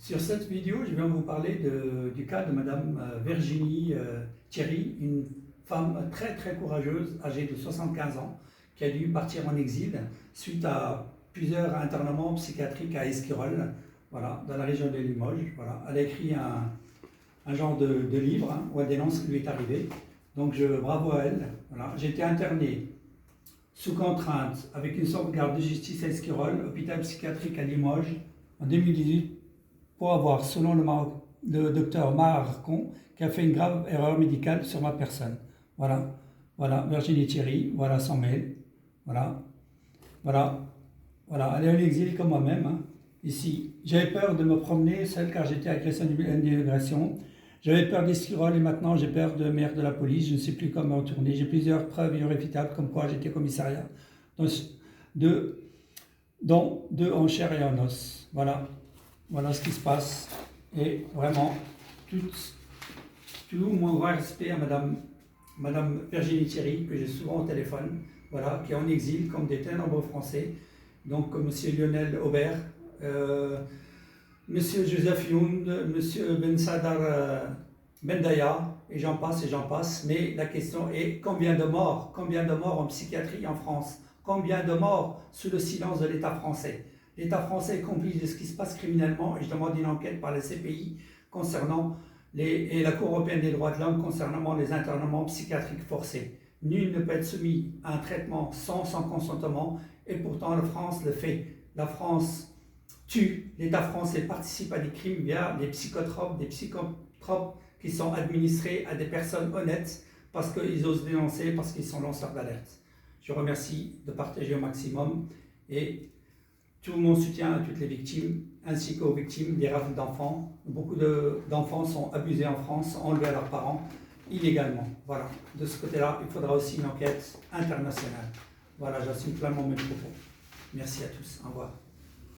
Sur cette vidéo, je viens vous parler du cas de Madame Virginie Thierry, une femme très très courageuse, âgée de 75 ans, qui a dû partir en exil suite à plusieurs internements psychiatriques à Esquirol, voilà, dans la région de Limoges. Voilà. Elle a écrit un genre de livre où elle dénonce ce qui lui est arrivé. Donc bravo à elle. Voilà. J'ai été interné sous contrainte avec une sauvegarde de justice à Esquirol, hôpital psychiatrique à Limoges, en 2018, pour avoir, selon le docteur Maharcon, qui a fait une grave erreur médicale sur ma personne. Voilà, voilà, Virginie Thierry, voilà son mail, voilà, voilà, voilà, elle est en exil comme moi-même, hein, ici. J'avais peur de me promener seul car j'étais agressé en immigration. J'avais peur d'Esquirol et maintenant j'ai peur de maire de la police, je ne sais plus comment retourner. J'ai plusieurs preuves irréfutables comme quoi j'étais commissariat, dont deux en chair et en os. Voilà. Voilà ce qui se passe. Et vraiment, tout mon respect à Madame Virginie Thierry, que j'ai souvent au téléphone, voilà, qui est en exil, comme des très nombreux Français, donc comme M. Lionel Aubert, M. Joseph Yound, M. Ben Sadar Bendaya, et j'en passe. Mais la question est combien de morts en psychiatrie en France? Combien de morts sous le silence de l'État français? L'État français est complice de ce qui se passe criminellement et je demande une enquête par la CPI concernant et la Cour européenne des droits de l'homme concernant les internements psychiatriques forcés. Nul ne peut être soumis à un traitement sans consentement et pourtant la France le fait. La France tue, l'État français participe à des crimes via des psychotropes qui sont administrés à des personnes honnêtes parce qu'ils osent dénoncer, parce qu'ils sont lanceurs d'alerte. Je remercie de partager au maximum et tout mon soutien à toutes les victimes, ainsi qu'aux victimes des rafles d'enfants. Beaucoup d'enfants sont abusés en France, enlevés à leurs parents, illégalement. Voilà. De ce côté-là, il faudra aussi une enquête internationale. Voilà, j'assume pleinement mes propos. Merci à tous. Au revoir.